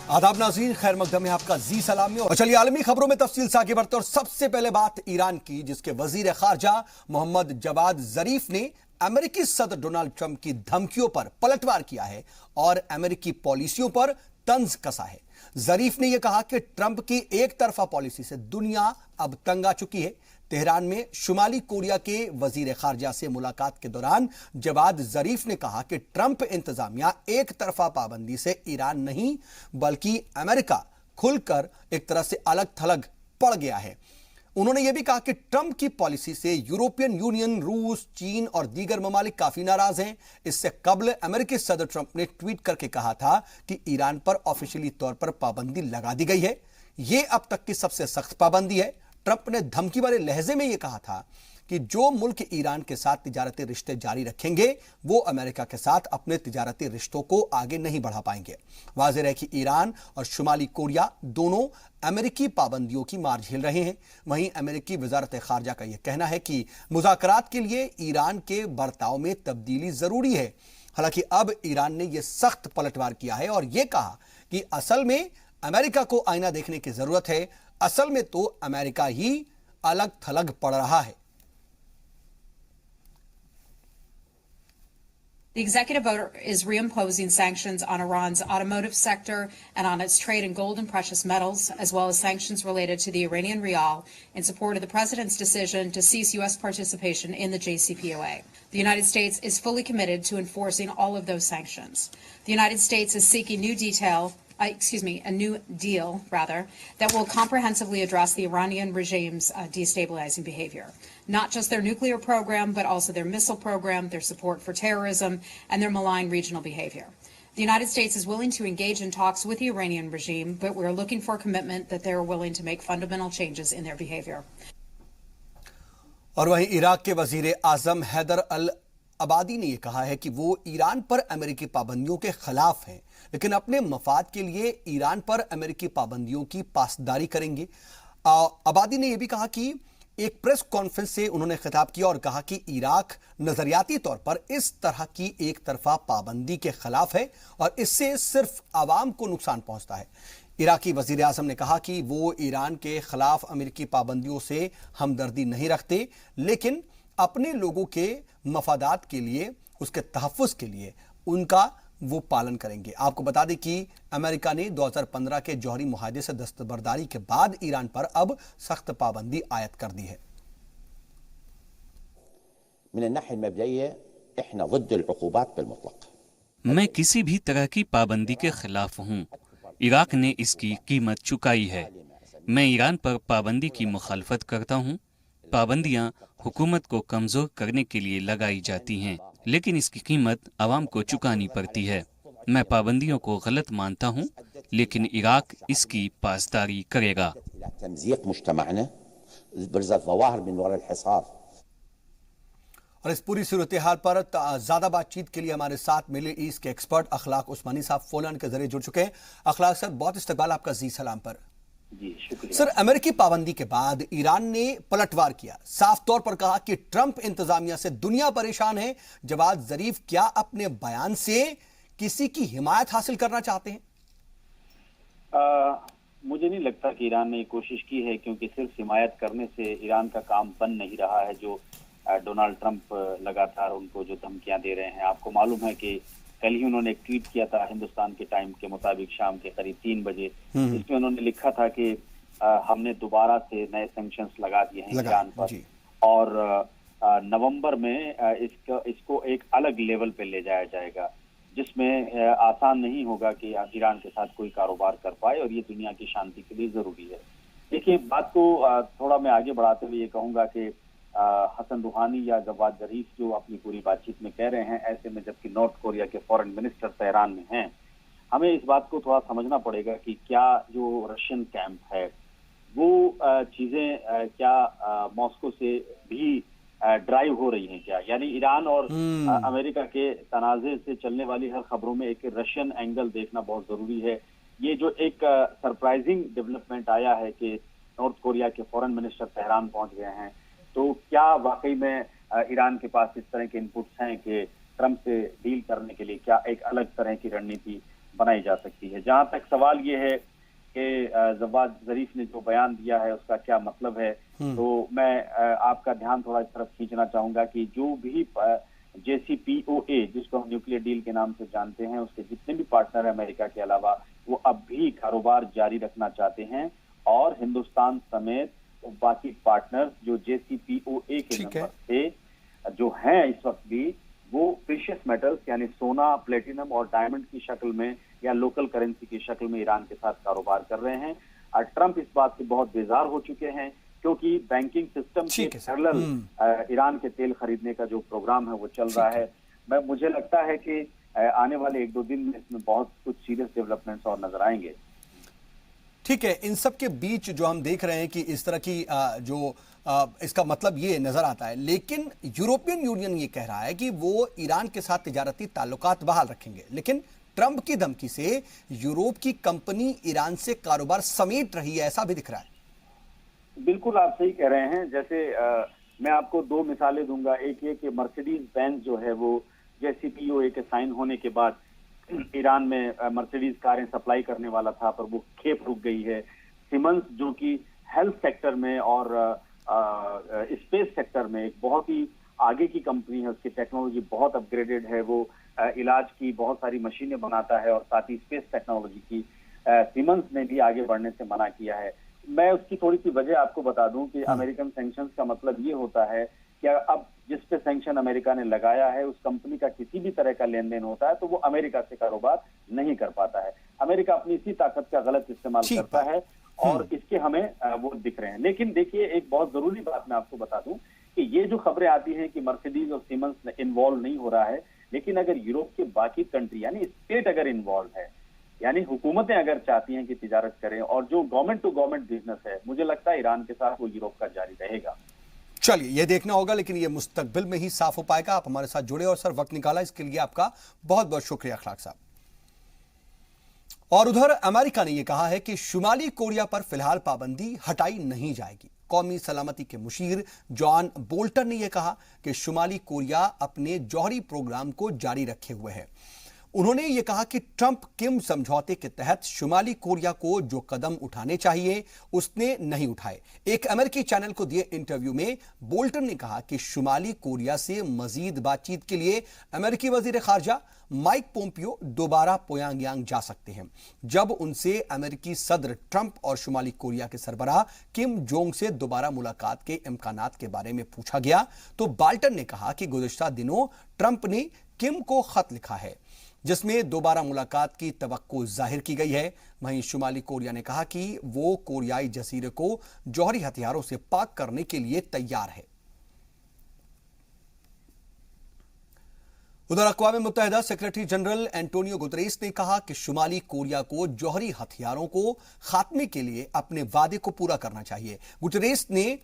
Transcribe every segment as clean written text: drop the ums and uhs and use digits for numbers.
आदाब नाज़रीन, खैर मकदम में आपका जी सलाम में। और चलिए आलमी खबरों में तफसील से आगे बढ़ते और सबसे पहले बात ईरान की, जिसके वजीर खारजा मोहम्मद जवाद जरीफ ने अमेरिकी सदर डोनाल्ड ट्रंप की धमकियों पर पलटवार किया है और अमेरिकी पॉलिसियों पर तंज कसा है। जरीफ ने यह कहा कि ट्रंप की एक तरफा पॉलिसी से दुनिया अब तंग आ चुकी है। तेहरान में शुमाली कोरिया के वजीर खारजा से मुलाकात के दौरान जवाद जरीफ ने कहा कि ट्रंप इंतजामिया एक तरफा पाबंदी से ईरान नहीं बल्कि अमेरिका खुलकर एक तरह से अलग थलग पड़ गया है। उन्होंने यह भी कहा कि ट्रंप की पॉलिसी से यूरोपियन यूनियन, रूस, चीन और दीगर ममालिक काफी नाराज हैं। इससे कबल अमेरिकी सदर ट्रंप ने ट्वीट करके कहा था कि ईरान पर ऑफिशियली तौर पर पाबंदी लगा दी गई है। यह अब तक की सबसे सख्त पाबंदी है। ट्रंप ने धमकी वाले लहजे में यह कहा था कि जो मुल्क ईरान के साथ तिजारती रिश्ते जारी रखेंगे वो अमेरिका के साथ अपने तिजारती रिश्तों को आगे नहीं बढ़ा पाएंगे। वाज़ेह है कि ईरान और शुमाली कोरिया दोनों अमेरिकी पाबंदियों की मार झेल रहे हैं। वहीं अमेरिकी वजारत खारजा का यह कहना है कि मुज़ाकरात के लिए ईरान के बर्ताव में तब्दीली जरूरी है। हालांकि अब ईरान ने यह सख्त पलटवार किया है और यह कहा कि असल में अमेरिका को आईना देखने की जरूरत है। असल में तो अमेरिका ही अलग थलग पड़ रहा है। The executive order is reimposing sanctions on Iran's automotive sector and on its trade in gold and precious metals, as well as sanctions related to the Iranian rial in support of the president's decision to cease U.S. participation in the JCPOA. The United States is fully committed to enforcing all of those sanctions. The United States is seeking a new deal, that will comprehensively address the Iranian regime's destabilizing behavior. Not just their nuclear program, but also their missile program, their support for terrorism, and their malign regional behavior. The United States is willing to engage in talks with the Iranian regime, but we're looking for a commitment that they're willing to make fundamental changes in their behavior. और वहीं Iraq के वजीर आजम हैदर अल अबादी ने यह कहा है कि वो ईरान पर अमेरिकी पाबंदियों के खिलाफ हैं, लेकिन अपने मफाद के लिए ईरान पर अमेरिकी पाबंदियों की पासदारी करेंगे। अबादी ने यह भी कहा कि एक प्रेस कॉन्फ्रेंस से उन्होंने खिताब किया और कहा कि इराक नजरियाती तौर पर इस तरह की एक तरफा पाबंदी के खिलाफ है और इससे सिर्फ आवाम को नुकसान पहुंचता है। इराकी वजीर आजम ने कहा कि वो ईरान के खिलाफ अमेरिकी पाबंदियों से हमदर्दी नहीं रखते, लेकिन अपने लोगों के मफादात के लिए, उसके तहफ़्फ़ुज़ के लिए उनका वो पालन करेंगे। आपको बता दें कि अमेरिका ने 2015 के जौहरी मुआहदे से दस्तबरदारी के बाद ईरान पर अब सख्त पाबंदी आयद कर दी है। मैं किसी भी तरह की पाबंदी के खिलाफ हूँ। इराक ने इसकी कीमत चुकाई है। मैं ईरान पर पाबंदी की मुखालफत करता हूँ। पाबंदियाँ हुकूमत को कमजोर करने के लिए लगाई जाती हैं, लेकिन इसकी कीमत आवाम को चुकानी पड़ती है। मैं पाबंदियों को गलत मानता हूँ, लेकिन इराक इसकी पासदारी करेगा। और इस पूरी सूरत हाल पर ज्यादा बातचीत के लिए हमारे साथ मिले ईस्ट के एक्सपर्ट अखलाक उस्मानी साहब फोन के जरिए जुड़ चुके हैं। अखलाक सर, बहुत इस्तकबाल आपका जी सलाम पर। जी शुक्रिया सर, अमेरिकी पाबंदी के बाद ईरान ने पलटवार किया, साफ तौर पर कहा कि ट्रंप इंतजामिया से दुनिया परेशान है। जवाद जरीफ क्या अपने बयान से किसी की हिमायत हासिल करना चाहते हैं? मुझे नहीं लगता कि ईरान ने कोशिश की है, क्योंकि सिर्फ हिमायत करने से ईरान का काम बन नहीं रहा है। जो डोनाल्ड ट्रंप लगातार उनको जो धमकियां दे रहे हैं, आपको मालूम है कि कल ही उन्होंने एक ट्वीट किया था हिंदुस्तान के टाइम के मुताबिक शाम के करीब 3 बजे, जिसमें उन्होंने लिखा था कि हमने दोबारा से नए सैंक्शंस लगा दिए हैं ईरान पर और नवंबर में इसको एक अलग लेवल पे ले जाया जाएगा, जिसमें आसान नहीं होगा कि ईरान के साथ कोई कारोबार कर पाए और ये दुनिया की शांति के लिए जरूरी है। देखिए, बात को थोड़ा मैं आगे बढ़ाते हुए ये कहूंगा कि हसन रूहानी या जवाद जरीफ जो अपनी पूरी बातचीत में कह रहे हैं, ऐसे में जबकि नॉर्थ कोरिया के फॉरेन मिनिस्टर तेहरान में हैं, हमें इस बात को थोड़ा समझना पड़ेगा कि क्या जो रशियन कैंप है वो चीजें क्या मॉस्को से भी ड्राइव हो रही हैं क्या? यानी ईरान और अमेरिका के तनाज़े से चलने वाली हर खबरों में एक रशियन एंगल देखना बहुत जरूरी है। ये जो एक सरप्राइजिंग डेवलपमेंट आया है कि नॉर्थ कोरिया के फॉरेन मिनिस्टर तेहरान पहुंच गए हैं, तो क्या वाकई में ईरान के पास इस तरह के इनपुट्स हैं कि ट्रंप से डील करने के लिए क्या एक अलग तरह की रणनीति बनाई जा सकती है। जहां तक सवाल ये है कि जवाद जरीफ ने जो बयान दिया है उसका क्या मतलब है, तो मैं आपका ध्यान थोड़ा इस तरफ खींचना चाहूंगा कि जो भी JCPOA, जिसको हम न्यूक्लियर डील के नाम से जानते हैं, उसके जितने भी पार्टनर है अमेरिका के अलावा, वो अब भी कारोबार जारी रखना चाहते हैं और हिंदुस्तान समेत बाकी पार्टनर जो JCPOA के नंबर थे जो हैं इस वक्त भी, वो प्रीशियस मेटल्स यानी सोना, प्लेटिनम और डायमंड की शक्ल में या लोकल करेंसी की शक्ल में ईरान के साथ कारोबार कर रहे हैं। और ट्रंप इस बात से बहुत बेजार हो चुके हैं क्योंकि बैंकिंग सिस्टम के पैरेलल ईरान के तेल खरीदने का जो प्रोग्राम है वो चल रहा है। मुझे लगता है कि आने वाले 1-2 दिन में इसमें बहुत कुछ सीरियस डेवलपमेंट्स और नजर आएंगे। ठीक है, इन सब के बीच जो हम देख रहे हैं कि इस तरह की इसका मतलब ये नजर आता है, लेकिन यूरोपियन यूनियन ये कह रहा है कि वो ईरान के साथ तिजारती ताल्लुकात बहाल रखेंगे, लेकिन ट्रंप की धमकी से यूरोप की कंपनी ईरान से कारोबार समेट रही है, ऐसा भी दिख रहा है। बिल्कुल आप सही कह रहे हैं। जैसे मैं आपको 2 मिसालें दूंगा। एक ये कि मर्सिडीज बेंज जो है वो JCPOA के साइन होने के बाद ईरान में मर्सिडीज कारें सप्लाई करने वाला था, पर वो खेप रुक गई है। सिमंस जो कि हेल्थ सेक्टर में और स्पेस सेक्टर में एक बहुत ही आगे की कंपनी है, उसकी टेक्नोलॉजी बहुत अपग्रेडेड है, वो इलाज की बहुत सारी मशीनें बनाता है और साथ ही स्पेस टेक्नोलॉजी की सिमंस ने भी आगे बढ़ने से मना किया है। मैं उसकी थोड़ी सी वजह आपको बता दूं कि अमेरिकन सैंक्शंस का मतलब ये होता है कि अब जिस पे सैंक्शन अमेरिका ने लगाया है उस कंपनी का किसी भी तरह का लेन देन होता है तो वो अमेरिका से कारोबार नहीं कर पाता है। अमेरिका अपनी इसी ताकत का गलत इस्तेमाल करता है और इसके हमें वो दिख रहे हैं। लेकिन देखिए, एक बहुत जरूरी बात मैं आपको बता दूं कि ये जो खबरें आती हैं कि मर्सिडीज और सीमेंस इन्वॉल्व नहीं हो रहा है, लेकिन अगर यूरोप के बाकी कंट्री यानी स्टेट अगर इन्वॉल्व है, यानी हुकूमतें अगर चाहती हैं कि तिजारत करें और जो गवर्नमेंट टू गवर्नमेंट बिजनेस है, मुझे लगता है ईरान के साथ वो यूरोप का जारी रहेगा। चलिए, ये देखना होगा, लेकिन ये मुस्तकबिल में ही साफ हो पाएगा। आप हमारे साथ जुड़े और सर वक्त निकाला, इसके लिए आपका बहुत बहुत शुक्रिया अखलाक साहब। और उधर अमेरिका ने यह कहा है कि शुमाली कोरिया पर फिलहाल पाबंदी हटाई नहीं जाएगी। कौमी सलामती के मुशीर जॉन बोल्टन ने यह कहा कि शुमाली कोरिया अपने जौहरी प्रोग्राम को जारी रखे हुए है। उन्होंने यह कहा कि ट्रंप किम समझौते के तहत शुमाली कोरिया को जो कदम उठाने चाहिए उसने नहीं उठाए। एक अमेरिकी चैनल को दिए इंटरव्यू में बोल्टन ने कहा कि शुमाली कोरिया से मजीद बातचीत के लिए अमेरिकी वजीर खारजा माइक पोम्पियो दोबारा प्योंगयांग जा सकते हैं। जब उनसे अमेरिकी सदर ट्रंप और शुमाली कोरिया के सरबराह किम जोंग से दोबारा मुलाकात के इम्कानात के बारे में पूछा गया तो बोल्टन ने कहा कि गुज़िश्ता दिनों ट्रंप ने किम को खत लिखा है जिसमें दोबारा मुलाकात की तवक्को जाहिर की गई है। वहीं शुमाली कोरिया ने कहा कि वो कोरियाई जजीरे को जौहरी हथियारों से पाक करने के लिए तैयार है। उधर अक़वाम मुत्तहिदा सेक्रेटरी जनरल एंटोनियो गुतरेस ने कहा कि शुमाली कोरिया को जौहरी हथियारों को खात्मे के लिए अपने वादे को पूरा करना चाहिए। गुतरेस ने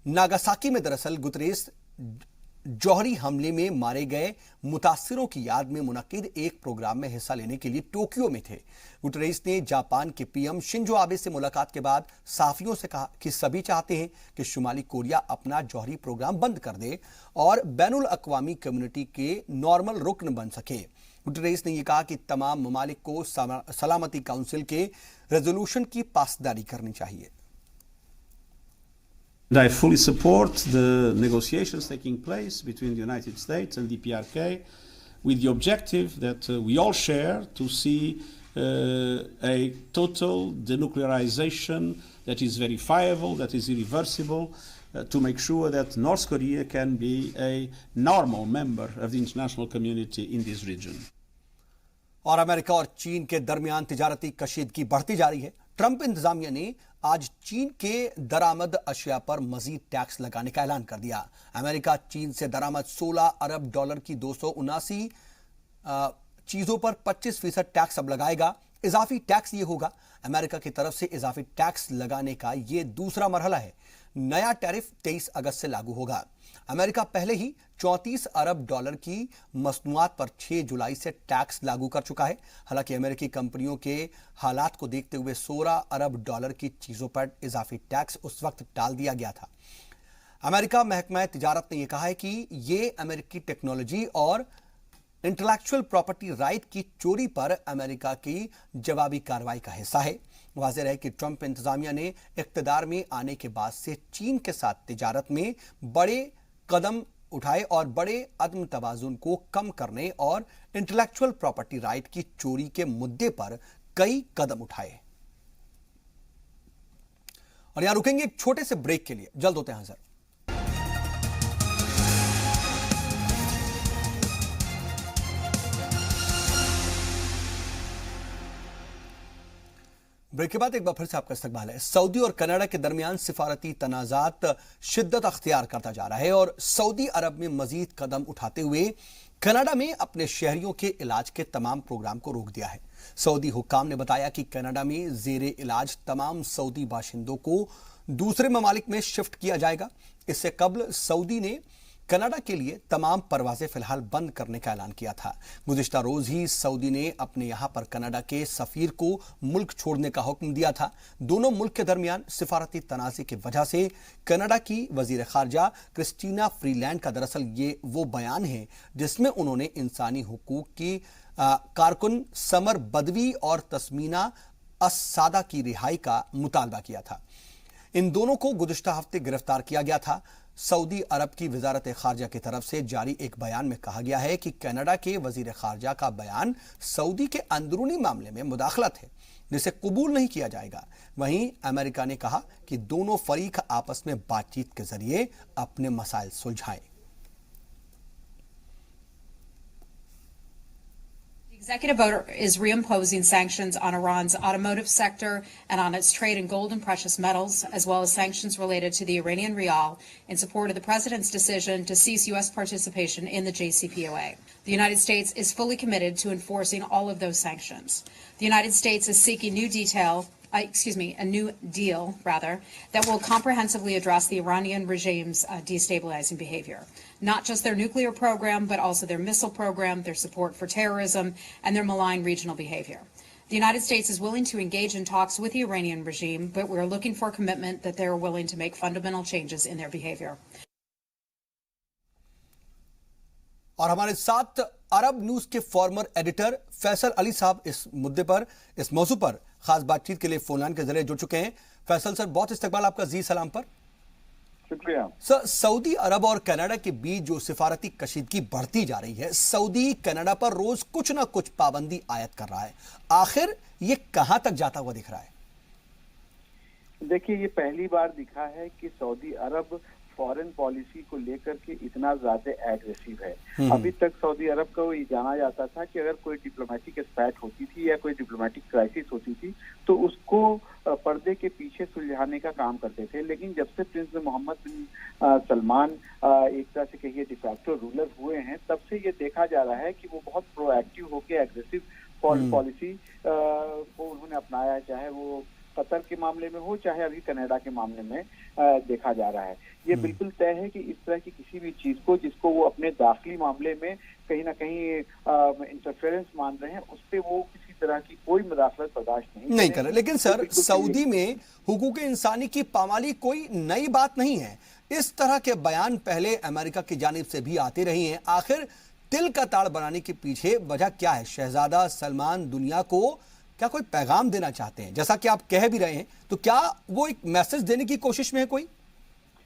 नागासाकी में दरअसल गुतरेस जौहरी हमले में मारे गए मुतासिरों की याद में मुनक्किद एक प्रोग्राम में हिस्सा लेने के लिए टोक्यो में थे। गुतरेस ने जापान के पीएम शिंजो आबे से मुलाकात के बाद साफियों से कहा कि सभी चाहते हैं कि शुमाली कोरिया अपना जौहरी प्रोग्राम बंद कर दे और बैनुल अक़वामी कम्युनिटी के नॉर्मल रुकन बन सके। गुतरेस ने यह कहा कि तमाम ममालिक को सलामती काउंसिल के रेजोल्यूशन की पासदारी करनी चाहिए। I fully support the negotiations taking place between the United States and the DPRK with the objective that we all share to see a total denuclearization that is verifiable, that is irreversible, to make sure that North Korea can be a normal member of the international community in this region. और America और चीन के दरमियान तिजारती कशीदगी बढ़ती जा रही है। Trump इंतजामिया ने आज चीन के दरामद अशिया पर मजीद टैक्स लगाने का ऐलान कर दिया। अमेरिका चीन से दरामद $16 अरब की 279 चीजों पर 25% टैक्स अब लगाएगा। इजाफी टैक्स ये होगा। अमेरिका की तरफ से इजाफी टैक्स लगाने का ये दूसरा मरहला है। नया टैरिफ 23 अगस्त से लागू होगा। अमेरिका पहले ही $34 अरब की मसनूआत पर 6 जुलाई से टैक्स लागू कर चुका है। हालांकि अमेरिकी कंपनियों के हालात को देखते हुए $16 अरब की चीजों पर इजाफी टैक्स उस वक्त टाल दिया गया था। अमेरिका महकमा तिजारत ने यह कहा है कि यह अमेरिकी टेक्नोलॉजी और इंटेलेक्चुअल प्रॉपर्टी राइट की चोरी पर अमेरिका की जवाबी कार्रवाई का हिस्सा है। वाज़ेह है कि ट्रंप इंतजामिया ने इख्तिदार में आने के बाद से चीन के साथ तिजारत में बड़े कदम उठाए और बड़े अदम तवाजुन को कम करने और इंटेलेक्चुअल प्रॉपर्टी राइट की चोरी के मुद्दे पर कई कदम उठाए। और यहां रुकेंगे एक छोटे से ब्रेक के लिए, जल्द होते हैं हाजिर। ब्रेक के बाद एक बार फिर से आपका इस्तकबाल है। सऊदी और कनाडा के दरमियान सिफारती तनाजात शिद्दत अख्तियार करता जा रहा है और सऊदी अरब में मजीद कदम उठाते हुए कनाडा में अपने शहरियों के इलाज के तमाम प्रोग्राम को रोक दिया है। सऊदी हुक्काम ने बताया कि कनाडा में जेरे इलाज तमाम सऊदी बाशिंदों को दूसरे ममालिक में शिफ्ट किया जाएगा। इससे कबल सऊदी ने कनाडा के लिए तमाम परवाजें फिलहाल बंद करने का ऐलान किया था। गुज़िश्ता रोज ही सऊदी ने अपने यहां पर कनाडा के सफीर को मुल्क छोड़ने का हुक्म दिया था। दोनों मुल्क के दरमियान सिफारती तनाज़े की वजह से कनाडा की वजीर खारजा क्रिस्टीना फ्रीलैंड का दरअसल ये वो बयान है जिसमें उन्होंने इंसानी हुकूक की कारकुन समर बदवी और तस्मीना अस्सादा की रिहाई का मुतालबा किया था। इन दोनों को गुज़िश्ता हफ्ते गिरफ्तार किया गया था। सऊदी अरब की वजारत खारजा की तरफ से जारी एक बयान में कहा गया है कि कनाडा के वजीर खारजा का बयान सऊदी के अंदरूनी मामले में मुदाखलत है जिसे कबूल नहीं किया जाएगा। वहीं अमेरिका ने कहा कि दोनों फरीक आपस में बातचीत के जरिए अपने मसाइल सुलझाएं। The executive order is reimposing sanctions on Iran's automotive sector and on its trade in gold and precious metals, as well as sanctions related to the Iranian rial, in support of the president's decision to cease U.S. participation in the JCPOA. The United States is fully committed to enforcing all of those sanctions. The United States is seeking a new deal that will comprehensively address the Iranian regime's destabilizing behavior. Not just their nuclear program, but also their missile program, their support for terrorism, and their malign regional behavior. The United States is willing to engage in talks with the Iranian regime, but we're looking for a commitment that they're willing to make fundamental changes in their behavior. और हमारे साथ Arab News के former editor Faisal Ali साहब इस मुद्दे पर, इस मौजू पर खास बातचीत के लिए फोन लाइन के जरिए जुड़ चुके हैं। फैसल सर, बहुत इस्तकबाल आपका जी सलाम पर। शुक्रिया सर, सऊदी अरब और कनाडा के बीच जो सिफारती कशीदगी बढ़ती जा रही है, सऊदी कनाडा पर रोज कुछ ना कुछ पाबंदी आयत कर रहा है, आखिर ये कहां तक जाता हुआ दिख रहा है? देखिए, ये पहली बार दिखा है कि सऊदी अरब फॉरेन पॉलिसी को लेकर के इतना ज्यादा एग्रेसिव है। अभी तक सऊदी अरब को ये जाना जाता था कि अगर कोई डिप्लोमेटिक स्पैट होती थी या कोई डिप्लोमेटिक क्राइसिस होती थी तो उसको पर्दे के पीछे सुलझाने का काम करते थे। लेकिन जब से प्रिंस मोहम्मद बिन सलमान एक तरह से कहिए डिफैक्टो रूलर हुए हैं, तब से ये देखा जा रहा है कि वो बहुत प्रोएक्टिव होकर एग्रेसिव फॉरेन पॉलिसी को उन्होंने अपनाया है, चाहे वो कतर के मामले में हो चाहे अभी कनाडा के मामले में देखा जा रहा है। ये बिल्कुल तय है कि इस तरह की किसी भी चीज को जिसको वो अपने दाखिली मामले में कहीं ना कहीं इंटरफेरेंस मान रहे हैं, उस पे वो किसी तरह की कोई मुदाखलत बर्दाश्त नहीं कर रहे। लेकिन सर, सऊदी में हुकूक इंसानी की पामाली कोई नई बात नहीं है। इस तरह के बयान पहले अमेरिका की जानिब से भी आते रही हैं। आखिर तिल का ताड़ बनाने के पीछे वजह क्या है? शहजादा सलमान दुनिया को क्या कोई पैगाम देना चाहते हैं? जैसा कि आप कह भी रहे हैं, तो क्या वो एक मैसेज देने की कोशिश में है कोई?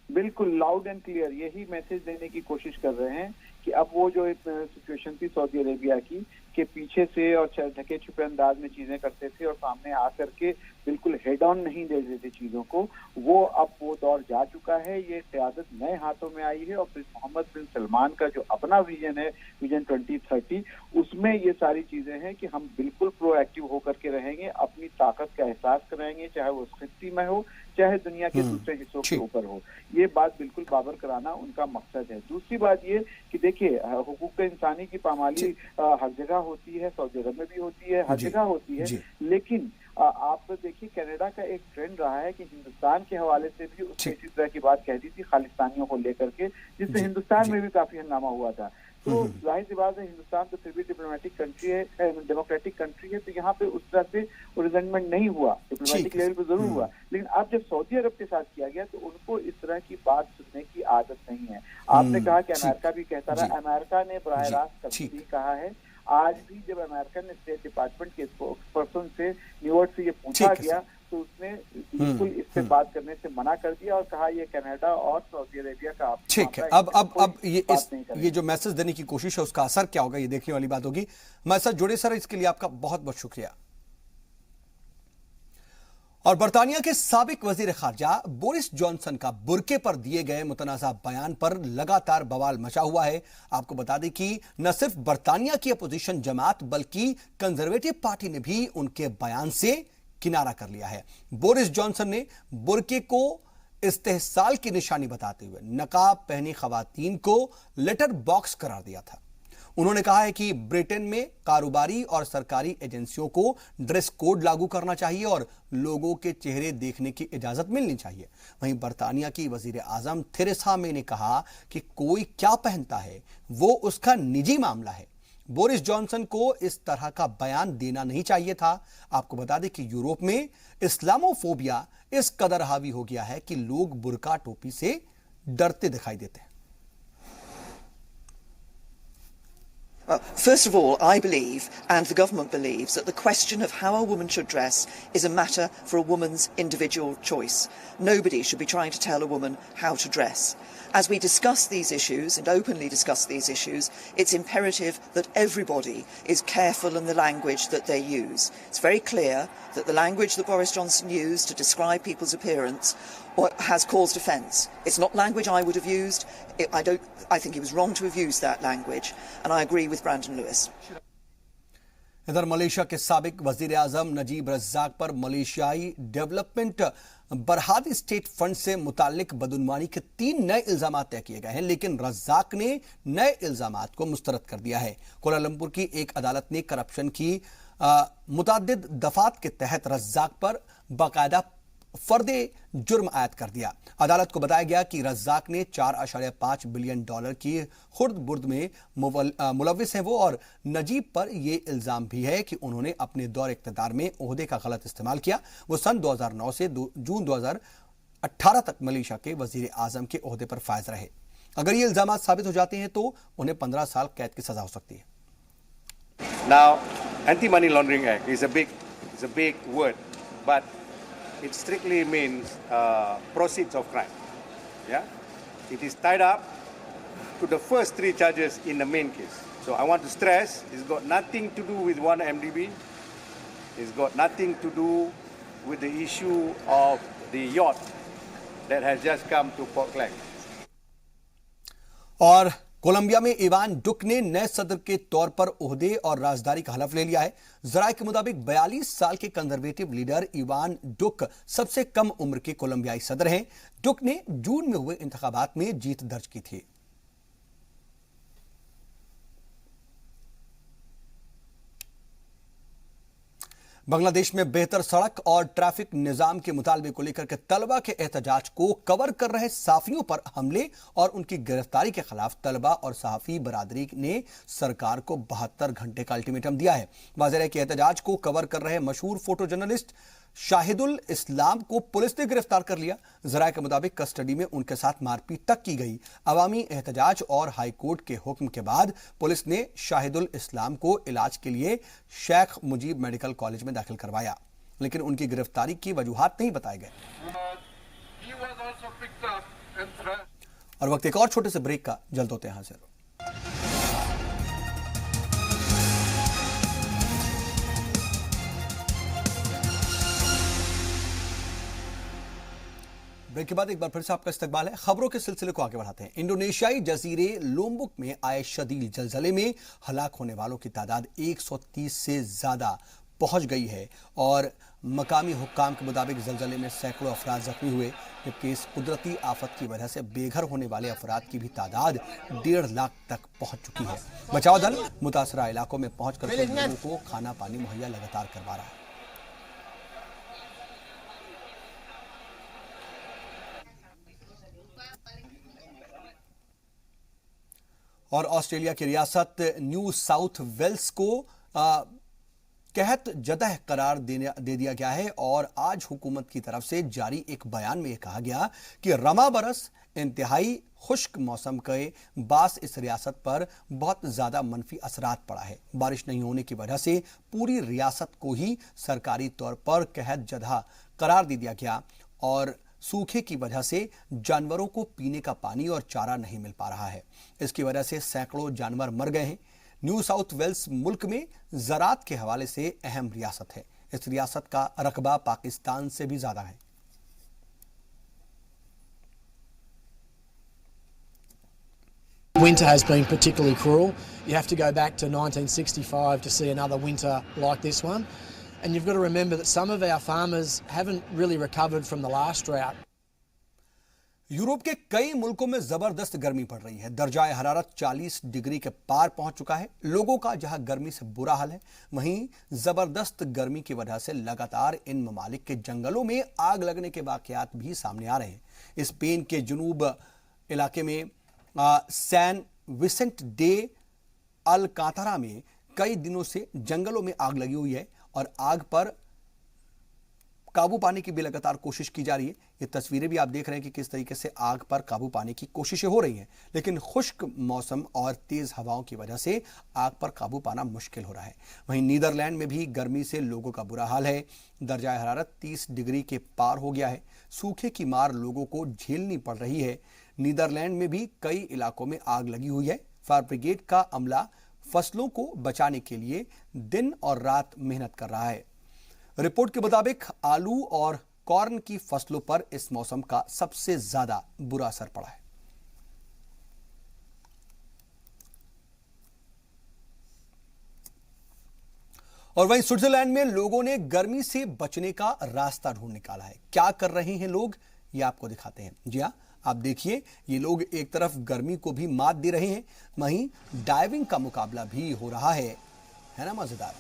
बिल्कुल लाउड एंड क्लियर यही मैसेज देने की कोशिश कर रहे हैं कि अब वो जो एक सिचुएशन थी सऊदी अरेबिया की के पीछे से और ढके छुपे अंदाज में चीजें करते थे और सामने आकर के बिल्कुल हेड ऑन नहीं दे देते चीजों को, वो अब वो दौर जा चुका है। ये क़यादत नए हाथों में आई है और प्रिंस मोहम्मद बिन सलमान का जो अपना विजन है, विजन 2030, उसमें ये सारी चीजें हैं कि हम बिल्कुल प्रोएक्टिव होकर के रहेंगे, अपनी ताकत का एहसास कराएंगे, चाहे वो खित्ती में हो चाहे दुनिया के दूसरे हिस्सों के ऊपर हो। ये बात बिल्कुल बाबर कराना उनका मकसद है। दूसरी बात ये कि देखिए, हुकूक इंसानी की पामाली हर जगह होती है, सऊदी अरब में भी होती है, हर जगह होती है, लेकिन आप देखिए कनाडा का एक ट्रेंड रहा है कि हिंदुस्तान के हवाले से भी उसने इसी तरह की बात कह दी थी खालिस्तानियों को लेकर के, जिससे हिंदुस्तान में भी काफी हंगामा हुआ था। तो जाहिर सी बात है हिंदुस्तान तो फिर भी डिप्लोमेटिक कंट्री है, डेमोक्रेटिक कंट्री है, तो यहाँ पे उस तरह से रिजेंटमेंट नहीं हुआ, डिप्लोमेटिक लेवल पे जरूर हुआ, लेकिन अब जब सऊदी अरब के साथ किया गया तो उनको इस तरह की बात सुनने की आदत नहीं है। आपने कहा कि अमेरिका भी कहता रहा, अमेरिका ने बराह रास्त कभी भी कहा है। आज भी जब अमेरिकन स्टेट डिपार्टमेंट के स्पोक्सपर्सन से न्यूयॉर्क से ये पूछा गया तो उसने बिल्कुल इस पे बात करने से मना कर दिया और कहा ये कनाडा और सऊदी अरेबिया का ठीक है। अब ये जो मैसेज देने की कोशिश है उसका असर क्या होगा, ये देखने वाली बात होगी। हमारे साथ जुड़े सर, इसके लिए आपका बहुत बहुत शुक्रिया। और बर्तानिया के साबिक वजीर खारजा बोरिस जॉनसन का बुरके पर दिए गए मुतनाज़ा बयान पर लगातार बवाल मचा हुआ है। आपको बता दें कि न सिर्फ बर्तानिया की अपोजिशन जमात बल्कि कंजर्वेटिव पार्टी ने भी उनके बयान से किनारा कर लिया है। बोरिस जॉनसन ने बुरके को इस्तेहसाल की निशानी बताते हुए नकाब पहनी खवातीन को लेटर बॉक्स करार दिया था। उन्होंने कहा है कि ब्रिटेन में कारोबारी और सरकारी एजेंसियों को ड्रेस कोड लागू करना चाहिए और लोगों के चेहरे देखने की इजाजत मिलनी चाहिए। वहीं बर्तानिया की वजीर आजम थेरेसा मे ने कहा कि कोई क्या पहनता है वो उसका निजी मामला है। बोरिस जॉनसन को इस तरह का बयान देना नहीं चाहिए था। आपको बता दें कि यूरोप में इस्लामोफोबिया इस कदर हावी हो गया है कि लोग बुर्का टोपी से डरते दिखाई देते हैं। First of all, I believe, and the government believes, that the question of how a woman should dress is a matter for a woman's individual choice. Nobody should be trying to tell a woman how to dress. As we discuss these issues and openly discuss these issues, it's imperative that everybody is careful in the language that they use. It's very clear that the language that Boris Johnson used to describe people's appearance has caused offence. It's not language I would have used. I think he was wrong to have used that language, and I agree with Brandon Lewis. इधर Malaysia के साबिक वजीर आजम नजीब रज्जाक पर मलेशियाई development बरहादी state fund से मुतालिक बदउनवानी के 3 नए इल्जामात तय किए गए हैं, लेकिन रज्जाक ने नए इल्जामात को मुस्तरद कर दिया है। कोलालंपुर की एक अदालत ने करप्शन की मुतादिद दफात के तहत रज्जाक पर बाकायदा फर्दे जुर्म आयद कर दिया। अदालत को बताया गया कि रज्जाक ने $4.5 बिलियन की खुर्द बुर्द में मुलविस है वो, और नजीब पर यह इल्जाम भी है कि उन्होंने अपने दौर इख्तियार में ओहदे का गलत इस्तेमाल किया। वो सन 2009 से जून 2018 तक मलेशिया के वजीर आजम के ओहदे पर फायज रहे। अगर ये इल्जाम साबित हो जाते हैं तो उन्हें 15 साल कैद की सजा हो सकती है। Now, Anti-Money Laundering Act is a big word, but it strictly means proceeds of crime. Yeah, it is tied up to the first 3 charges in the main case. So I want to stress, it's got nothing to do with 1MDB. It's got nothing to do with the issue of the yacht that has just come to Port Klang. और Colombia में Ivan डुक ने नए सदर के तौर पर ओहदे और राजदारी का हलफ ले लिया है। जराये के मुताबिक 42 साल के कंजर्वेटिव लीडर इवान डुक सबसे कम उम्र के कोलंबियाई सदर हैं। डुक ने जून में हुए इंतखाबात में जीत दर्ज की थी। बांग्लादेश में बेहतर सड़क और ट्रैफिक निजाम के मुतालबे को लेकर के तलबा के एहतजाज को कवर कर रहे सहाफियों पर हमले और उनकी गिरफ्तारी के खिलाफ तलबा और सहाफी बरादरी ने सरकार को 72 घंटे का अल्टीमेटम दिया है। वाज़ेह है कि एहतजाज को कवर कर रहे मशहूर फोटो जर्नलिस्ट शाहिदुल इस्लाम को पुलिस ने गिरफ्तार कर लिया। जराये के मुताबिक कस्टडी में उनके साथ मारपीट तक की गई। अवामी एहतजाज और हाईकोर्ट के हुक्म के बाद पुलिस ने शाहिदुल इस्लाम को इलाज के लिए शेख मुजीब मेडिकल कॉलेज में दाखिल करवाया, लेकिन उनकी गिरफ्तारी की वजूहात नहीं बताए गए। और वक्त एक और छोटे से ब्रेक का, जल्द होते हैं हाजिर। ब्रेक के बाद एक बार फिर से आपका इस्तकबाल है। खबरों के सिलसिले को आगे बढ़ाते हैं। इंडोनेशियाई जजीरे लोम्बुक में आए शदीद जलजले में हलाक होने वालों की तादाद 130 से ज्यादा पहुंच गई है और मकामी हुक्काम के मुताबिक जलजले में सैकड़ों अफराद जख्मी हुए, जबकि इस कुदरती आफत की वजह से बेघर होने वाले अफराद की भी तादाद 1.5 लाख तक पहुंच चुकी है। बचाव दल मुतासरा इलाकों में पहुंचकर लोगों को खाना पानी मुहैया लगातार करवा रहा है। और ऑस्ट्रेलिया की रियासत न्यू साउथ वेल्स को कहत जदह करार दे दिया गया है और आज हुकूमत की तरफ से जारी एक बयान में यह कहा गया कि रमा बरस इंतहाई खुश्क मौसम के बास इस रियासत पर बहुत ज्यादा मनफी असरात पड़ा है। बारिश नहीं होने की वजह से पूरी रियासत को ही सरकारी तौर पर कहत जदह करार दे दिया गया और सूखे की वजह से जानवरों को पीने का पानी और चारा नहीं मिल पा रहा है। इसकी वजह से सैकड़ों जानवर मर गए हैं। न्यू साउथ वेल्स मुल्क में ज़राअत के हवाले से अहम रियासत है। इस रियासत का रकबा पाकिस्तान से भी ज्यादा है। Winter has been particularly cruel. You have to go back to 1965 to see another winter like this one. And you've got to remember that some of our farmers haven't really recovered from the last drought. Europe के कई मुल्कों में जबरदस्त गर्मी पड़ रही है। दर्जाए हरारत 40 डिग्री के पार पहुंच चुका है। लोगों का जहां गर्मी से बुरा हाल है, वहीं जबरदस्त गर्मी की वजह से लगातार इन ममालिक के जंगलों में आग लगने के वाकयात भी सामने आ रहे हैं। स्पेन के जुनूब इलाके में सैन विसेंट डे अलकातरा में कई दिनों से जंगलों में आग लगी हुई है और आग पर काबू पाने की भी लगातार कोशिश की जा रही है। ये तस्वीरें भी आप देख रहे हैं कि किस तरीके से आग पर काबू पाने की कोशिशें हो रही हैं, लेकिन खुश्क मौसम और तेज हवाओं की वजह से आग पर काबू पाना मुश्किल हो रहा है। वहीं नीदरलैंड में भी गर्मी से लोगों का बुरा हाल है। दर्जा हरारत 30 डिग्री के पार हो गया है। सूखे की मार लोगों को झेलनी पड़ रही है। नीदरलैंड में भी कई इलाकों में आग लगी हुई है। फायर ब्रिगेड का अमला फसलों को बचाने के लिए दिन और रात मेहनत कर रहा है। रिपोर्ट के मुताबिक आलू और कॉर्न की फसलों पर इस मौसम का सबसे ज्यादा बुरा असर पड़ा है। और वहीं स्विट्जरलैंड में लोगों ने गर्मी से बचने का रास्ता ढूंढ निकाला है। क्या कर रहे हैं लोग, ये आपको दिखाते हैं। जी हाँ, आप देखिए, ये लोग एक तरफ गर्मी को भी मात दे रहे हैं, वहीं डाइविंग का मुकाबला भी हो रहा है ना मजेदार।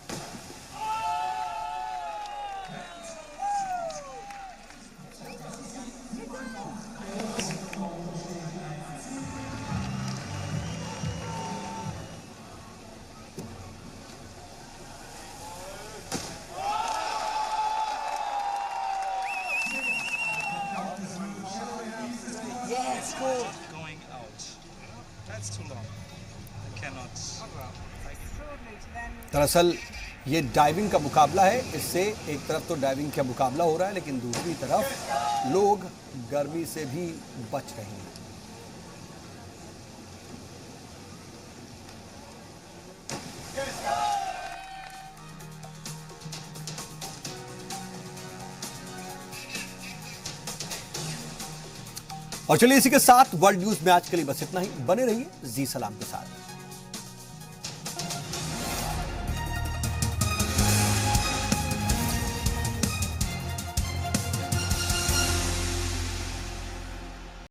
Going out. That's too long. I cannot. दरअसल ये डाइविंग का मुकाबला है। इससे एक तरफ तो डाइविंग का मुकाबला हो रहा है, लेकिन दूसरी तरफ लोग गर्मी से भी बच रहे हैं। और चलिए, इसी के साथ वर्ल्ड न्यूज में आज के लिए बस इतना ही। बने रहिए जी सलाम के साथ।